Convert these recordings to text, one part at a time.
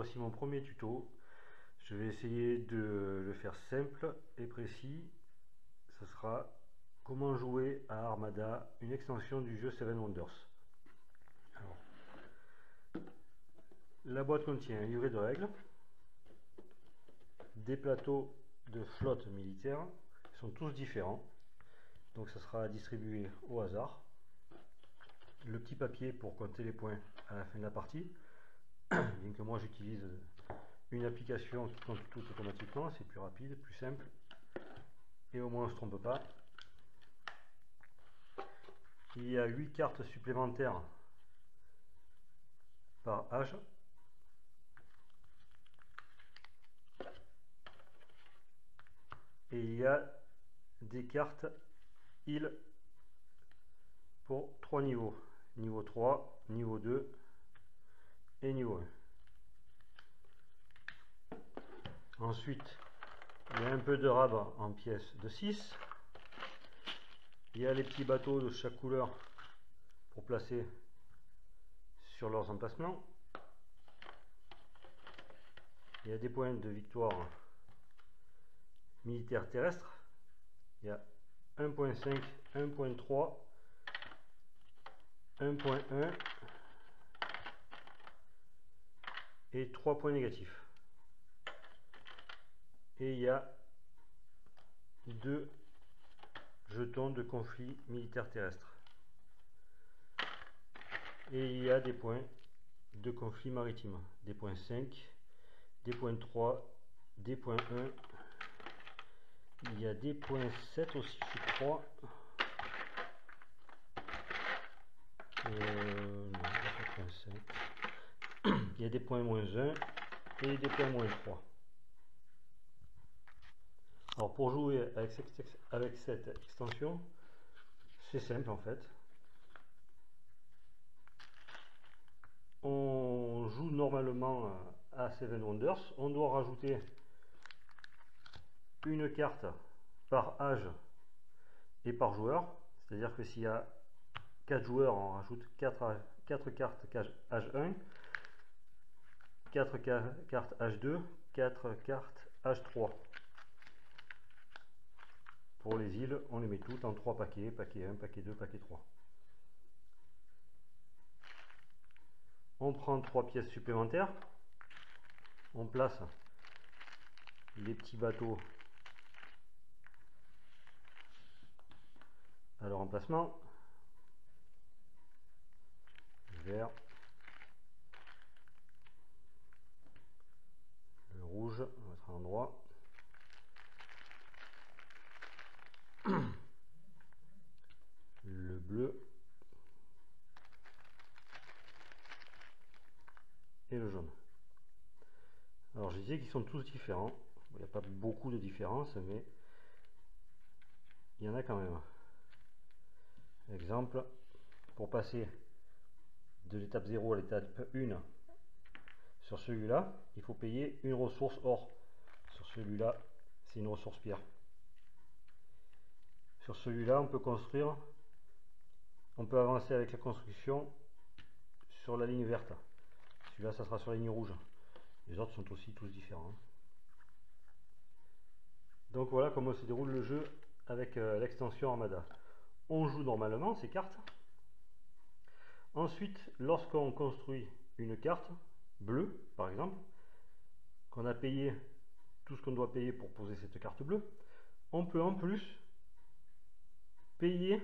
voici mon premier tuto. Je vais essayer de le faire simple et précis. Ce sera comment jouer à Armada, une extension du jeu Seven Wonders. Alors, la boîte contient un livret de règles, des plateaux de flotte militaire, ils sont tous différents, donc ça sera distribué au hasard. Le petit papier pour compter les points à la fin de la partie, bien que moi j'utilise une application qui compte tout automatiquement, c'est plus rapide, plus simple, et au moins on ne se trompe pas. Il y a 8 cartes supplémentaires par âge. Et il y a des cartes îles pour 3 niveaux. Niveau 3, niveau 2 et niveau 1. Ensuite, il y a un peu de rabat en pièces de 6. Il y a les petits bateaux de chaque couleur pour placer sur leurs emplacements. Il y a des points de victoire militaire terrestre. Il y a 1.5, 1.3, 1.1 et 3 points négatifs. Et il y a 2 jetons de conflit militaire terrestre. Et il y a des points de conflit maritime. Des points 5, des points 3, des points 1. Il y a des points 7 aussi, je crois. Non, pas point 7. Il y a des points moins 1 et des points moins 3. Alors pour jouer avec cette extension, c'est simple en fait. On joue normalement à Seven Wonders. On doit rajouter une carte par âge et par joueur. C'est-à-dire que s'il y a 4 joueurs, on rajoute 4 cartes âge 1, 4 cartes âge 2, 4 cartes âge 3. Pour les îles, on les met toutes en 3 paquets, paquet 1, paquet 2, paquet 3. On prend 3 pièces supplémentaires, on place les petits bateaux à leur emplacement, le vert, le rouge, on va mettre à l'endroit, le bleu et le jaune. Alors je disais qu'ils sont tous différents, il n'y a pas beaucoup de différence, mais il y en a quand même. Exemple, pour passer de l'étape 0 à l'étape 1, sur celui-là, il faut payer une ressource or. Sur celui-là, c'est une ressource pierre. Sur celui-là, on peut construire, on peut avancer avec la construction sur la ligne verte. Celui-là, ça sera sur la ligne rouge. Les autres sont aussi tous différents. Donc voilà comment se déroule le jeu avec l'extension Armada. On joue normalement ces cartes. Ensuite, lorsqu'on construit une carte bleue, par exemple, qu'on a payé tout ce qu'on doit payer pour poser cette carte bleue, on peut en plus payer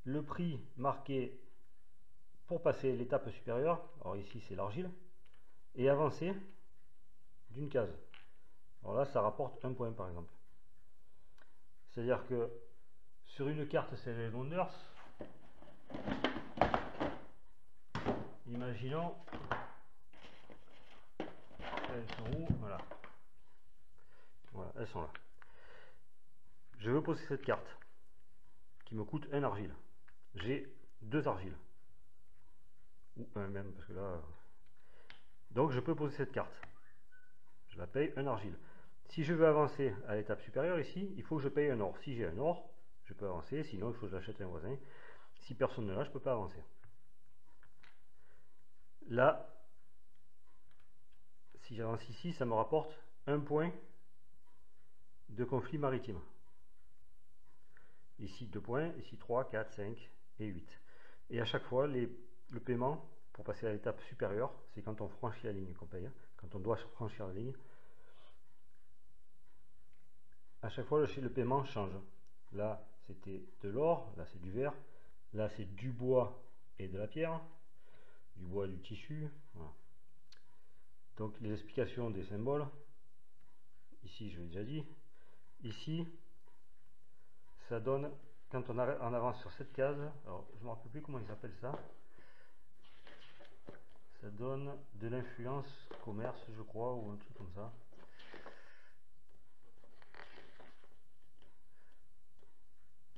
le prix marqué pour passer l'étape supérieure, alors ici c'est l'argile, et avancer d'une case. Alors là ça rapporte 1 point par exemple. C'est-à-dire que sur une carte Seven Wonders, imaginons, elles sont où? Voilà, elles sont là. Je veux poser cette carte qui me coûte 1 argile. J'ai 2 argiles, ou 1 même, parce que là... Donc je peux poser cette carte. Je la paye 1 argile. Si je veux avancer à l'étape supérieure ici, il faut que je paye un or. Si j'ai un or, je peux avancer, sinon il faut que je l'achète à un voisin. Si personne ne l'a, je ne peux pas avancer. Là, si j'avance ici, ça me rapporte un point de conflit maritime. Ici 2 points, ici 3, 4, 5 et 8. Et à chaque fois, le paiement, pour passer à l'étape supérieure, c'est quand on franchit la ligne qu'on paye, quand on doit franchir la ligne. À chaque fois, le paiement change. Là, c'était de l'or, là c'est du verre, là c'est du bois et de la pierre, du bois et du tissu. Voilà. Donc les explications des symboles, ici je l'ai déjà dit, ici ça donne, quand on avance sur cette case, alors je ne me rappelle plus comment ils appellent ça, ça donne de l'influence commerce je crois, ou un truc comme ça.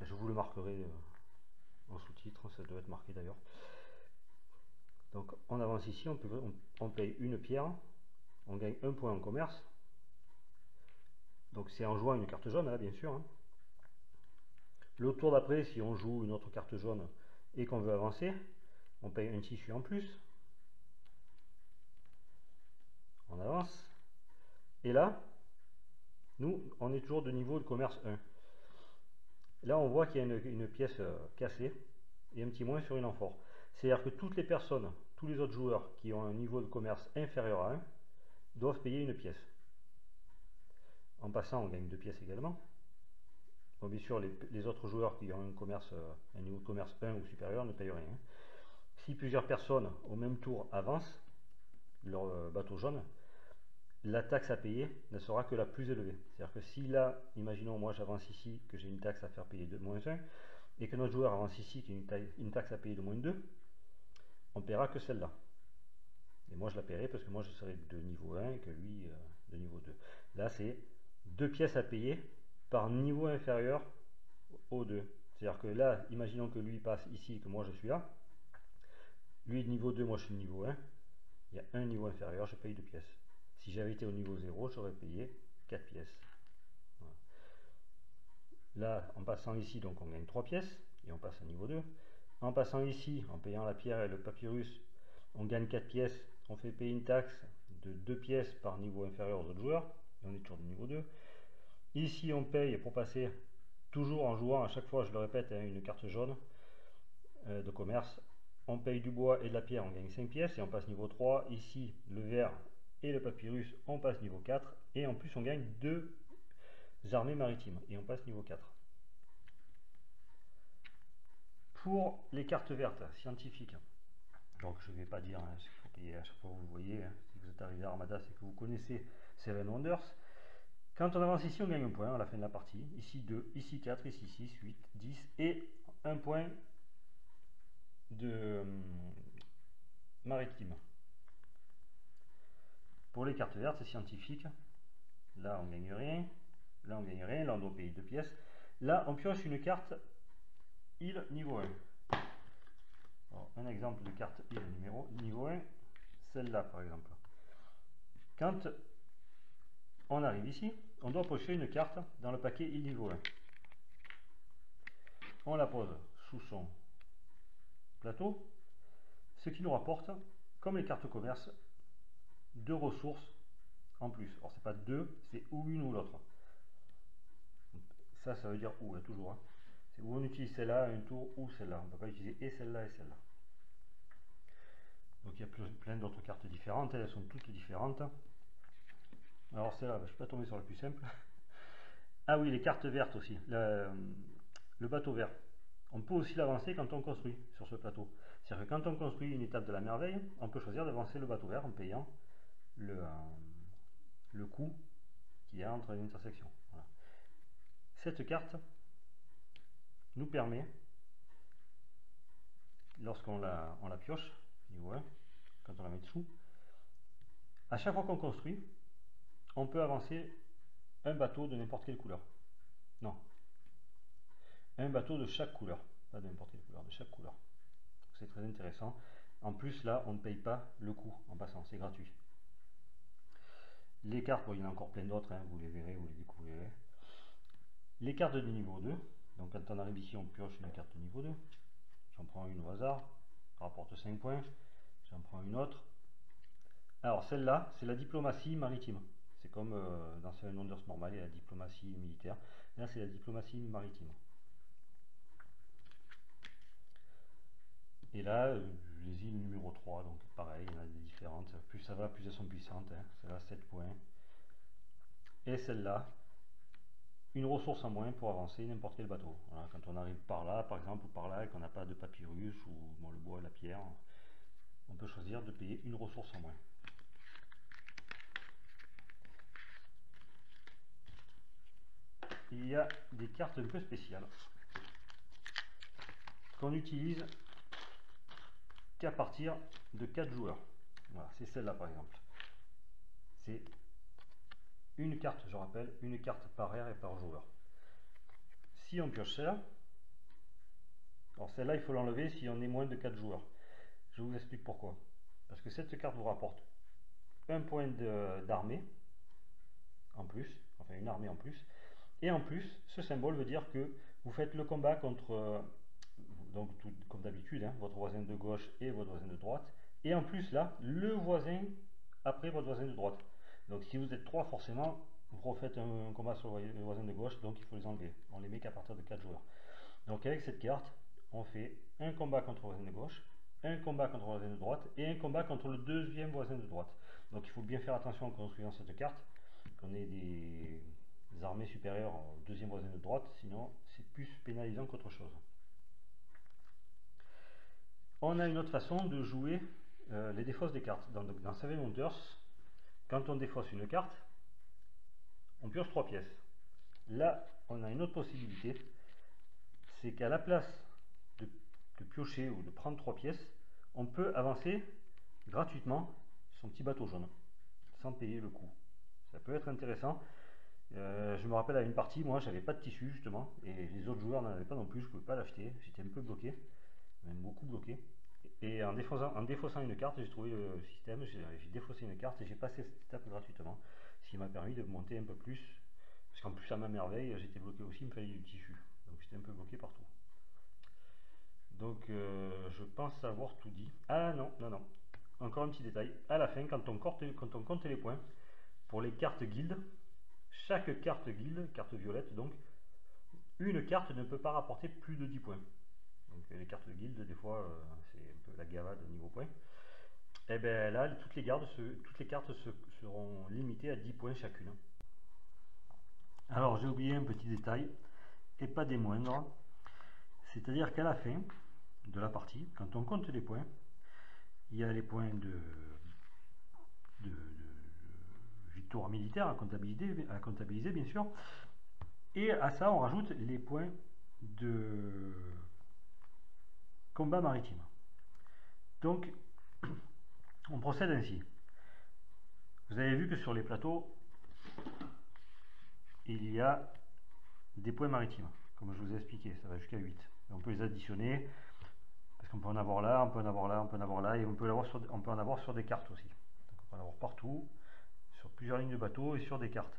Je vous le marquerai en sous-titre, ça doit être marqué d'ailleurs. Donc on avance ici, on paye une pierre, on gagne un point en commerce. Donc c'est en jouant une carte jaune, là, bien sûr. Hein. Le tour d'après, si on joue une autre carte jaune et qu'on veut avancer, on paye un tissu en plus. On avance. Et là, nous, on est toujours de niveau de commerce 1. Là, on voit qu'il y a une pièce cassée et un petit moins sur une amphore. C'est-à-dire que toutes les personnes, tous les autres joueurs qui ont un niveau de commerce inférieur à 1 doivent payer une pièce. En passant, on gagne 2 pièces également. Bon, bien sûr, les autres joueurs qui ont un niveau de commerce 1 ou supérieur ne payent rien. Si plusieurs personnes au même tour avancent leur bateau jaune, la taxe à payer ne sera que la plus élevée. C'est-à-dire que si là, imaginons moi j'avance ici, que j'ai une taxe à faire payer de moins 1, et que notre joueur avance ici, qui a une taxe à payer de moins 2, on ne paiera que celle-là. Et moi je la paierai parce que moi je serai de niveau 1 et que lui de niveau 2. Là c'est 2 pièces à payer par niveau inférieur au 2. C'est-à-dire que là, imaginons que lui passe ici et que moi je suis là. Lui niveau 2, moi je suis niveau 1. Il y a un niveau inférieur, je paye 2 pièces. Si j'avais été au niveau 0, j'aurais payé 4 pièces. Voilà. Là, en passant ici, donc on gagne 3 pièces et on passe à niveau 2. En passant ici, en payant la pierre et le papyrus, on gagne 4 pièces. On fait payer une taxe de 2 pièces par niveau inférieur aux autres joueurs. Et on est toujours de niveau 2. Ici, on paye pour passer, toujours en jouant, à chaque fois, je le répète, hein, une carte jaune de commerce. On paye du bois et de la pierre, on gagne 5 pièces et on passe niveau 3. Ici, le verre et le papyrus, on passe niveau 4. Et en plus, on gagne 2 armées maritimes et on passe niveau 4. Pour les cartes vertes scientifiques, donc je ne vais pas dire hein, ce qu'il faut payer à chaque fois, vous le voyez, hein, si vous êtes arrivé à Armada, c'est que vous connaissez Seven Wonders. Quand on avance ici, on gagne un point à la fin de la partie. Ici 2, ici 4, ici 6, 8, 10 et un point de maritime. Pour les cartes vertes scientifiques, là on gagne rien, là on gagne rien, là on doit payer 2 pièces. Là on pioche une carte île niveau 1. Alors, un exemple de carte île niveau 1, celle-là par exemple. Quand on arrive ici, on doit piocher une carte dans le paquet île niveau 1. On la pose sous son plateau, ce qui nous rapporte, comme les cartes commerce, 2 ressources en plus. Alors c'est pas 2, c'est ou une ou l'autre. Ça veut dire ou, hein, toujours. Hein. C'est où on utilise celle-là un tour ou celle-là. On ne peut pas utiliser et celle-là et celle-là. Donc il y a plein d'autres cartes différentes, elles sont toutes différentes. Alors celle-là, je ne suis pas tombé sur la plus simple. Ah oui, les cartes vertes aussi. Le bateau vert. On peut aussi l'avancer quand on construit sur ce plateau. C'est-à-dire que quand on construit une étape de la merveille, on peut choisir d'avancer le bateau vert en payant le coût qu'il y a entre les intersections. Voilà. Cette carte nous permet, lorsqu'on la pioche, niveau 1, quand on la met dessous, à chaque fois qu'on construit, on peut avancer un bateau de n'importe quelle couleur. Non. Un bateau de chaque couleur. Pas de n'importe quelle couleur, de chaque couleur. C'est très intéressant. En plus, là, on ne paye pas le coût en passant, c'est gratuit. Les cartes, bon, il y en a encore plein d'autres, hein, vous les verrez, vous les découvrirez. Les cartes de niveau 2, donc quand on arrive ici, on pioche une carte de niveau 2. J'en prends une au hasard, ça rapporte 5 points. J'en prends une autre. Alors celle-là, c'est la diplomatie maritime. C'est comme dans un Wonders normal, il y a la diplomatie militaire. Là, c'est la diplomatie maritime. Et là, les îles numéro 3, donc pareil, il y en a des différentes. Plus ça va, plus elles sont puissantes. Hein. Celle-là, 7 points. Et celle-là, une ressource en moins pour avancer n'importe quel bateau. Voilà, quand on arrive par là, par exemple, ou par là, et qu'on n'a pas de papyrus, ou bon, le bois et la pierre, on peut choisir de payer une ressource en moins. Il y a des cartes un peu spéciales qu'on utilise qu'à partir de 4 joueurs. Voilà, c'est celle-là par exemple. C'est une carte, je rappelle, une carte par aire et par joueur. Si on pioche celle-là, alors celle-là il faut l'enlever si on est moins de 4 joueurs. Je vous explique pourquoi. Parce que cette carte vous rapporte un point d'armée en plus, enfin une armée en plus, et en plus ce symbole veut dire que vous faites le combat contre, donc tout, comme d'habitude, hein, votre voisin de gauche et votre voisin de droite, et en plus là, le voisin après votre voisin de droite. Donc si vous êtes 3 forcément, vous refaites un combat sur le voisin de gauche, donc il faut les enlever. On les met qu'à partir de 4 joueurs. Donc avec cette carte, on fait un combat contre le voisin de gauche, un combat contre le voisin de droite, et un combat contre le deuxième voisin de droite. Donc il faut bien faire attention en construisant cette carte, qu'on ait des armées supérieures au deuxième voisin de droite, sinon c'est plus pénalisant qu'autre chose. On a une autre façon de jouer les défausses des cartes. Dans Seven Wonders, quand on défausse une carte, on pioche 3 pièces. Là, on a une autre possibilité, c'est qu'à la place de piocher ou de prendre 3 pièces, on peut avancer gratuitement son petit bateau jaune, sans payer le coût. Ça peut être intéressant. Je me rappelle à une partie, moi j'avais pas de tissu justement, et les autres joueurs n'en avaient pas non plus, je ne pouvais pas l'acheter, j'étais un peu bloqué, même beaucoup bloqué. Et en défaussant une carte, j'ai trouvé le système, j'ai défaussé une carte et j'ai passé cette étape gratuitement, ce qui m'a permis de monter un peu plus, parce qu'en plus à ma merveille, j'étais bloqué aussi, il me fallait du tissu, donc j'étais un peu bloqué partout. Donc je pense avoir tout dit. Ah non, non, non, encore un petit détail, à la fin, quand on compte les points, pour les cartes guildes, chaque carte guilde, carte violette donc, une carte ne peut pas rapporter plus de 10 points. Donc les cartes de guilde, des fois, c'est un peu la gavade au niveau points. Et bien là, toutes les cartes seront limitées à 10 points chacune. Alors j'ai oublié un petit détail, et pas des moindres. C'est-à-dire qu'à la fin de la partie, quand on compte les points, il y a les points de victoire militaire à comptabiliser bien sûr, et à ça on rajoute les points de combat maritime. Donc on procède ainsi. Vous avez vu que sur les plateaux il y a des points maritimes, comme je vous ai expliqué, ça va jusqu'à 8. Et on peut les additionner, parce qu'on peut en avoir là, on peut en avoir là, on peut en avoir là, et on peut en avoir sur des cartes aussi. Donc on peut en avoir partout, sur plusieurs lignes de bateau et sur des cartes.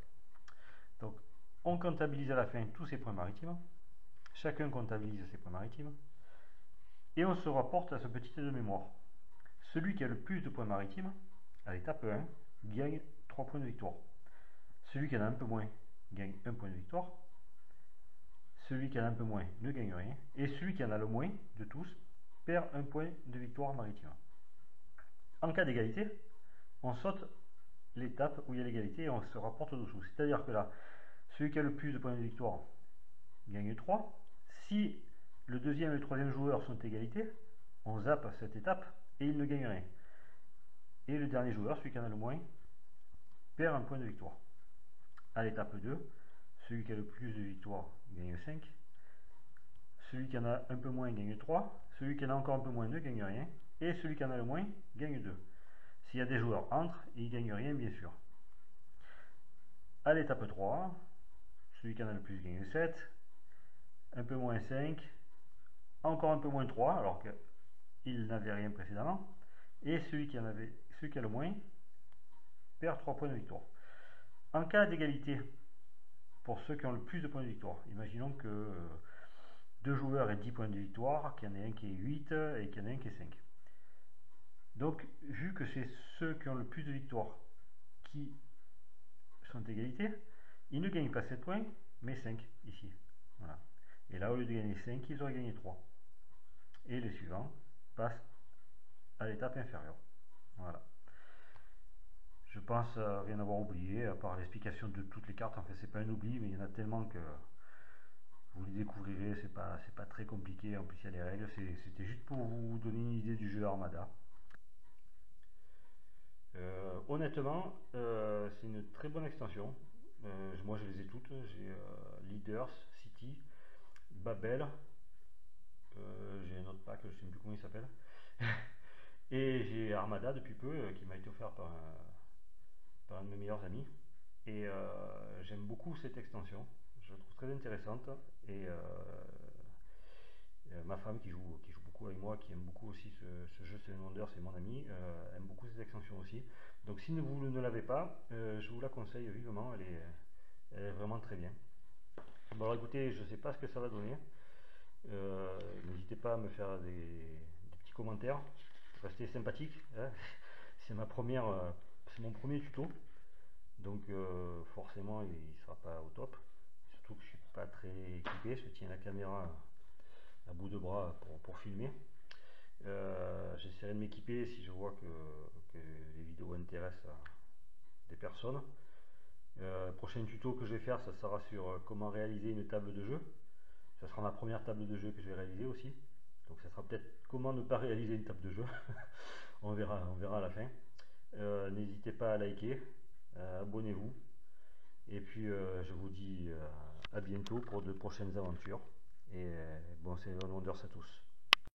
Donc on comptabilise à la fin tous ces points maritimes, chacun comptabilise ses points maritimes, et on se rapporte à ce petit test de mémoire. Celui qui a le plus de points maritimes, à l'étape 1, gagne 3 points de victoire. Celui qui en a un peu moins gagne 1 point de victoire. Celui qui en a un peu moins ne gagne rien. Et celui qui en a le moins de tous perd 1 point de victoire maritime. En cas d'égalité, on saute l'étape où il y a l'égalité et on se rapporte au-dessous. C'est-à-dire que là, celui qui a le plus de points de victoire gagne 3. Si le deuxième et le troisième joueur sont égalité, on zappe cette étape et il ne gagne rien. Et le dernier joueur, celui qui en a le moins, perd 1 point de victoire. À l'étape 2, celui qui a le plus de victoires gagne 5. Celui qui en a un peu moins gagne 3. Celui qui en a encore un peu moins ne gagne rien. Et celui qui en a le moins gagne 2. S'il y a des joueurs entre, ils ne gagnent rien bien sûr. À l'étape 3, celui qui en a le plus gagne 7. Un peu moins 5. Encore un peu moins 3 alors qu'il n'avait rien précédemment. Et celui qui a le moins perd 3 points de victoire. En cas d'égalité, pour ceux qui ont le plus de points de victoire, imaginons que 2 joueurs aient 10 points de victoire, qu'il y en ait un qui ait 8 et qu'il y en ait un qui ait 5. Donc, vu vu que c'est ceux qui ont le plus de victoires qui sont égalité, ils ne gagnent pas 7 points, mais 5 ici. Voilà. Et là, au lieu de gagner 5, ils auraient gagné 3. Et les suivants passent à l'étape inférieure. Voilà. Je pense rien avoir oublié, à part l'explication de toutes les cartes. En fait, c'est pas un oubli, mais il y en a tellement que vous les découvrirez. C'est pas très compliqué. En plus, il y a les règles. C'était juste pour vous donner une idée du jeu Armada. Honnêtement, c'est une très bonne extension. Moi, je les ai toutes. J'ai Leaders, City, Babel. J'ai un autre pack, je ne sais plus comment il s'appelle. Et j'ai Armada depuis peu, qui m'a été offert par un de mes meilleurs amis. Et j'aime beaucoup cette extension. Je la trouve très intéressante. Et ma femme qui joue beaucoup avec moi, qui aime beaucoup aussi ce jeu Seven Wonders, c'est mon ami, aime beaucoup cette extension aussi. Donc si vous ne l'avez pas, je vous la conseille vivement, elle est vraiment très bien. Bon alors écoutez, je ne sais pas ce que ça va donner. N'hésitez pas à me faire des petits commentaires. Restez sympathique. Hein. C'est mon premier tuto. Donc forcément il ne sera pas au top. Surtout que je ne suis pas très équipé. Je tiens la caméra à bout de bras pour filmer. J'essaierai de m'équiper si je vois que les vidéos intéressent des personnes. Prochain tuto que je vais faire, ça sera sur comment réaliser une table de jeu. Ça sera ma première table de jeu que je vais réaliser aussi. Donc ça sera peut-être comment ne pas réaliser une table de jeu. on verra à la fin. N'hésitez pas à liker, abonnez-vous. Et puis je vous dis à bientôt pour de prochaines aventures. Et bon, c'est Wonders à tous.